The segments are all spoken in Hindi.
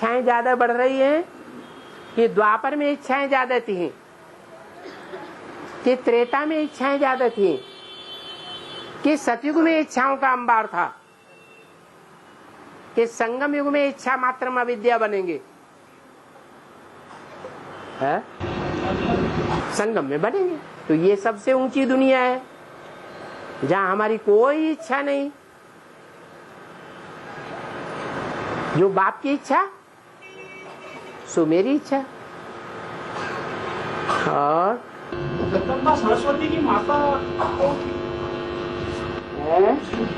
इच्छाएं ज्यादा बढ़ रही हैं कि द्वापर में इच्छाएं ज्यादा थी, कि त्रेता में इच्छाएं ज्यादा थी, कि सतयुग में इच्छाओं का अंबार था, कि संगम युग में इच्छा मात्र में अविद्या बनेंगे? है? संगम में बनेंगे। तो ये सबसे ऊंची दुनिया है जहां हमारी कोई इच्छा नहीं, जो बाप की इच्छा सो मेरी इच्छा। और जगदम्बा सरस्वती की माता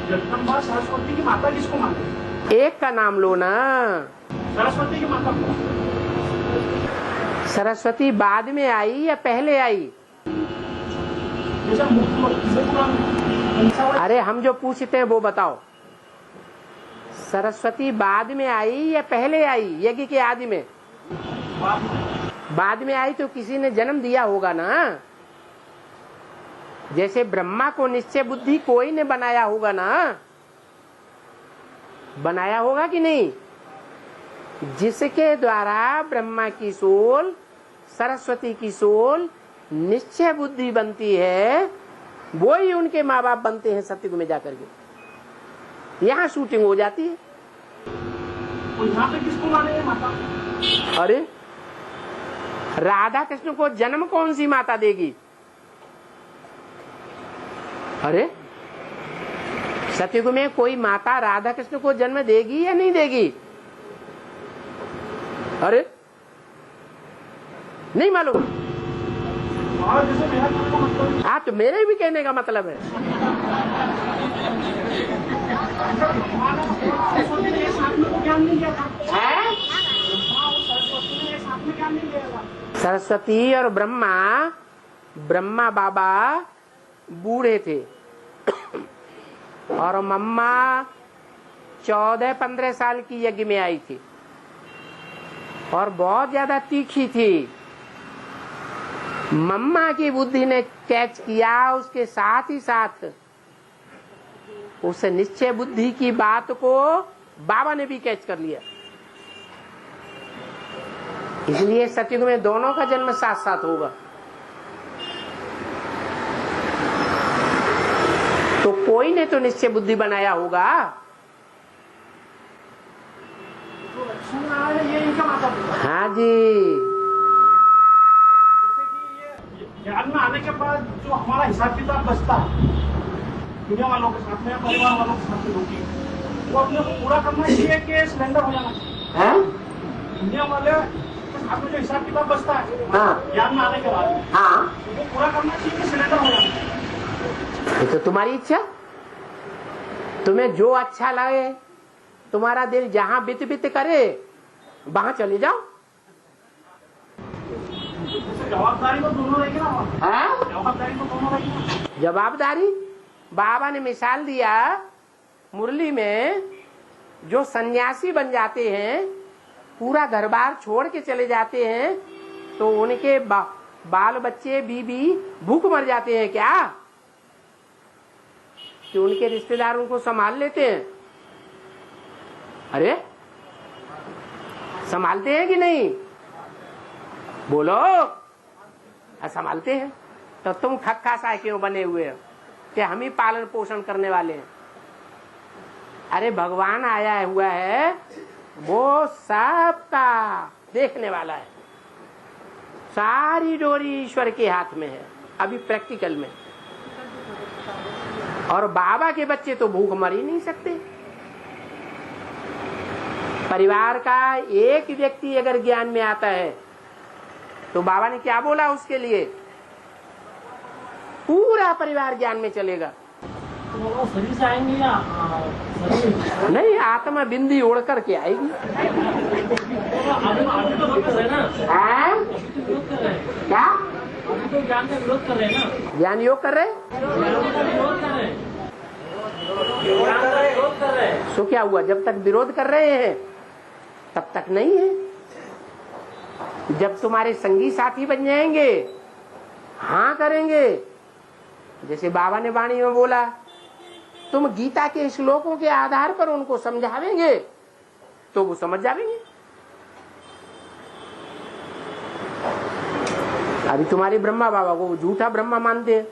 जगदम्बा सरस्वती की माता किसको मानते? एक का नाम लो ना। सरस्वती की माता को। सरस्वती बाद में आई या पहले आई? अरे हम जो पूछते हैं वो बताओ, सरस्वती बाद में आई या पहले आई? यज्ञ के आदि में? बाद में आई तो किसी ने जन्म दिया होगा ना। जैसे ब्रह्मा को निश्चय बुद्धि कोई ने बनाया होगा ना, बनाया होगा कि नहीं? जिसके द्वारा ब्रह्मा की सोल, सरस्वती की सोल निश्चय बुद्धि बनती है, वो ही उनके माँ बाप बनते हैं सतयुग में जाकर के। यहाँ शूटिंग हो जाती है। तो यहाँ पे किसको मानेंगे माता? अरे राधा कृष्ण को जन्म कौन सी माता देगी? अरे सतयुग में कोई माता राधा कृष्ण को जन्म देगी या नहीं देगी? अरे नहीं मालूम? हाँ, तो मेरे भी कहने का मतलब है। सरस्वती और ब्रह्मा बाबा बूढ़े थे और मम्मा 14-15 साल की यज्ञ में आई थी और बहुत ज्यादा तीखी थी। मम्मा की बुद्धि ने कैच किया, उसके साथ ही साथ उस निश्चय बुद्धि की बात को बाबा ने भी कैच कर लिया। इसलिए सतयुग में दोनों का जन्म साथ साथ होगा। तो कोई ने तो निश्चय बुद्धि बनाया होगा। ये इनका मतलब। हाँ जी। ज्ञान में आने के बाद जो हमारा हिसाब किताब बचता है दुनिया वालों के साथ में, परिवार वालों के साथ में, वो अपने को पूरा करना चाहिए कि सिलेंडर हो जाना चाहिए? दुनिया वाले के साथ में जो हिसाब किताब बचता है ज्ञान में आने के बाद, वो पूरा करना चाहिए कि सिलेंडर हो जाना चाहिए? ये तो तुम्हारी इच्छा। तुम्हें जो अच्छा लगे, तुम्हारा दिल जहाँ बित बित करे वहां चले जाओ। जवाबदारी तो दोनों रहेगी ना। जवाबदारी तो दोनों रहेगी। जवाबदारी बाबा ने मिसाल दिया मुरली में, जो सन्यासी बन जाते हैं, पूरा घर बार छोड़ के चले जाते हैं, तो उनके बाल बच्चे बीबी भूख मर जाते हैं क्या? कि उनके रिश्तेदार उनको संभाल लेते हैं? अरे संभालते हैं कि नहीं? बोलो। संभालते हैं। तो तुम खक्का सा क्यों बने हुए हो कि हम ही पालन पोषण करने वाले हैं? अरे भगवान आया हुआ है, वो सबका देखने वाला है। सारी डोरी ईश्वर के हाथ में है अभी प्रैक्टिकल में। और बाबा के बच्चे तो भूख मर ही नहीं सकते। परिवार का एक व्यक्ति अगर ज्ञान में आता है तो बाबा ने क्या बोला उसके लिए? पूरा परिवार ज्ञान में चलेगा। तो शरीर से आएंगे या नहीं, आत्मा बिंदी उड़ करके आएगी। अभी तो विरोध कर रहे हैं ना? क्या? अभी तो ज्ञान का विरोध कर रहे हैं ना? ज्ञान योग कर रहे? विरोध कर रहे हैं। सो क्या हुआ? जब तक विरोध कर रहे हैं तब तक नहीं है। जब तुम्हारे संगी साथी बन जाएंगे, हाँ करेंगे, जैसे बाबा ने वाणी में बोला, तुम गीता के श्लोकों के आधार पर उनको समझावेंगे तो वो समझ जाएंगे। अभी तुम्हारे ब्रह्मा बाबा को झूठा ब्रह्मा मानते हैं।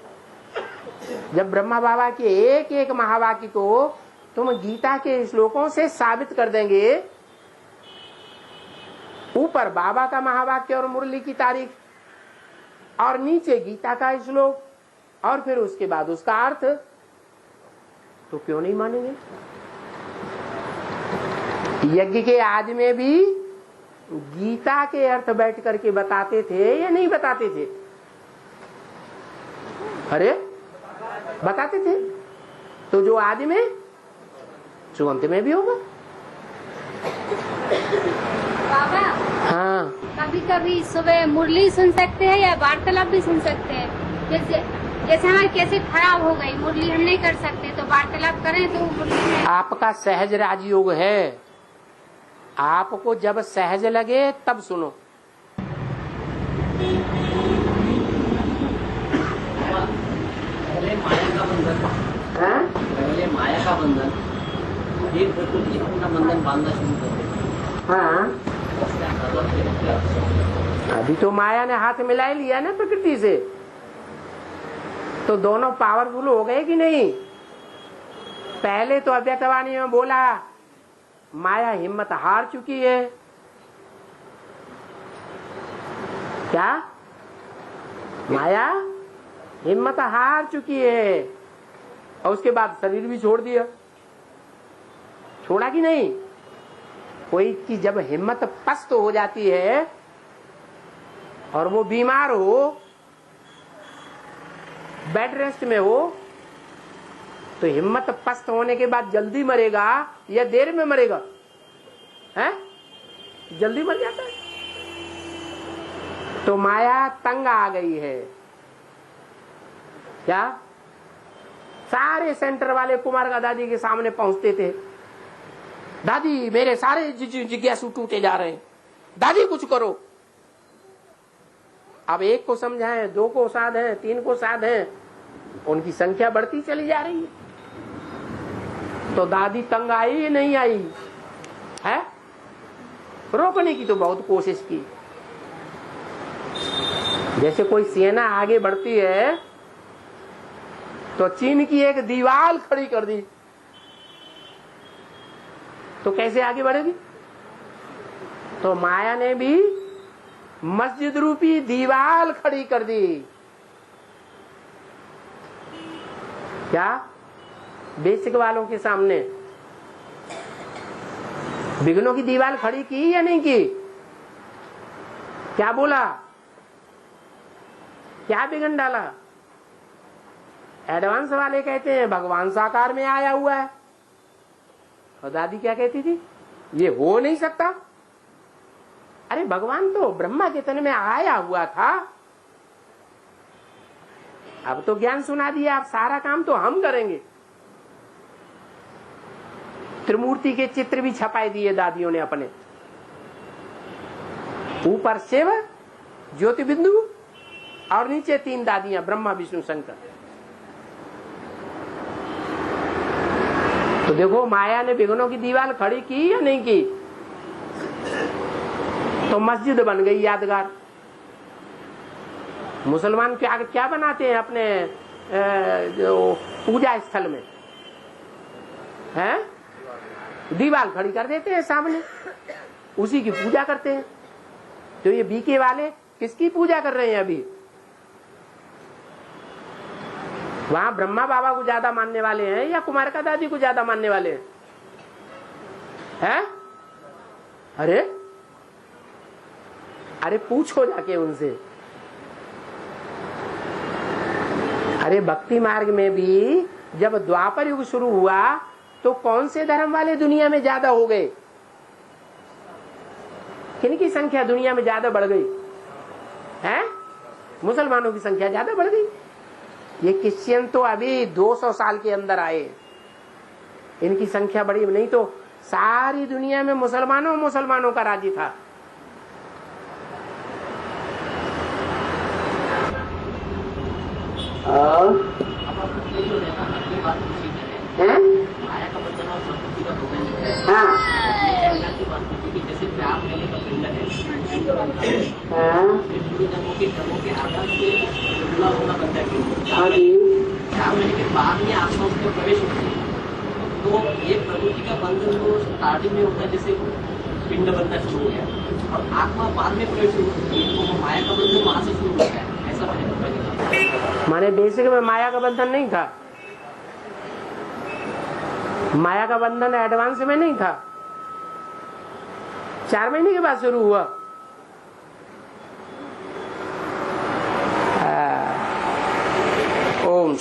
जब ब्रह्मा बाबा के एक एक महावाक्य को तुम गीता के श्लोकों से साबित कर देंगे, ऊपर बाबा का महावाक्य और मुरली की तारीख और नीचे गीता का श्लोक और फिर उसके बाद उसका अर्थ, तो क्यों नहीं मानेंगे? यज्ञ के आदि में भी गीता के अर्थ बैठ करके बताते थे या नहीं बताते थे? अरे बताते थे। तो जो आदि में जो अंत में भी होगा। बाबा, हाँ, कभी कभी सुबह मुरली सुन सकते हैं या वार्तालाप भी सुन सकते हैं? जैसे हमारी कैसेट खराब हो गई, मुरली हम नहीं कर सकते, तो वार्तालाप करें तो मुरली में। आपका सहज राजयोग है, आपको जब सहज लगे तब सुनो। पहले माया का बंधन, पहले माया का बंधन, फिर प्रकृति अपना बंधन बांधना शुरू कर देती। हाँ, अभी तो माया ने हाथ मिला ही लिया ना प्रकृति से, तो दोनों पावरफुल हो गए कि नहीं? पहले तो अव्यक्तवाणी में बोला माया हिम्मत हार चुकी है। क्या? माया हिम्मत हार चुकी है, और उसके बाद शरीर भी छोड़ दिया। छोड़ा कि नहीं? कोई की जब हिम्मत पस्त हो जाती है और वो बीमार हो, बेड रेस्ट में हो, तो हिम्मत पस्त होने के बाद जल्दी मरेगा या देर में मरेगा? है? जल्दी मर जाता है। तो माया तंग आ गई है। क्या? सारे सेंटर वाले कुमार का दादी के सामने पहुंचते थे, दादी मेरे सारे जिज्ञासु टूटे जा रहे हैं, दादी कुछ करो। अब एक को समझाएं, दो को साध है, तीन को साध है, उनकी संख्या बढ़ती चली जा रही है। तो दादी तंग आई नहीं आई है? रोकने की तो बहुत कोशिश की। जैसे कोई सेना आगे बढ़ती है तो चीन की एक दीवार खड़ी कर दी, तो कैसे आगे बढ़ेगी? तो माया ने भी मस्जिद रूपी दीवार खड़ी कर दी। क्या? बेसिक वालों के सामने विघ्नों की दीवार खड़ी की या नहीं की? क्या बोला? क्या विघ्न डाला? एडवांस वाले कहते हैं भगवान साकार में आया हुआ है, और दादी क्या कहती थी? ये हो नहीं सकता। अरे भगवान तो ब्रह्मा के तन में आया हुआ था। अब तो ज्ञान सुना दिया, अब सारा काम तो हम करेंगे। त्रिमूर्ति के चित्र भी छपाई दिए दादियों ने अपने। ऊपर शिव, ज्योति बिंदु और नीचे तीन दादियां ब्रह्मा विष्णु शंकर। तो देखो माया ने विघ्नों की दीवार खड़ी की या नहीं की? तो मस्जिद बन गई यादगार। मुसलमान क्या क्या बनाते हैं अपने जो पूजा स्थल में? हैं? दीवार खड़ी कर देते हैं सामने, उसी की पूजा करते हैं। तो ये बीके वाले किसकी पूजा कर रहे हैं अभी? वहां ब्रह्मा बाबा को ज्यादा मानने वाले हैं या कुमार का दादी को ज्यादा मानने वाले हैं? हैं? अरे पूछो जाके उनसे। अरे भक्ति मार्ग में भी जब द्वापर युग शुरू हुआ तो कौन से धर्म वाले दुनिया में ज्यादा हो गए? किनकी संख्या दुनिया में ज्यादा बढ़ गई है? मुसलमानों की संख्या ज्यादा बढ़ गई। ये क्रिश्चियन तो अभी 200 साल के अंदर आए, इनकी संख्या बढ़ी नहीं तो सारी दुनिया में मुसलमानों का राज्य था। माया का बंधन आत्मा और प्रकृति का बंधन जो है, हाँ ये कहना की बात होती है कि जैसे प्यार पहले का पिंड है, पिंड बनता है, हाँ कर्मों के आधार से जुड़ा होना बनता है पिंड। हाँ जी 4 महीने के बाद में आत्मा उसमें प्रवेश होती है। तो ये प्रकृति का बंधन तो स्टार्टिंग में होता है, जैसे पिंड बनना शुरू हो गया, और आत्मा बाद में प्रवेश होती है, तो माया का बंधन वहां से शुरू होता है, ऐसा मैंने माने बेसिक में माया का बंधन नहीं था, माया का बंधन एडवांस में नहीं था, 4 महीने के बाद शुरू हुआ।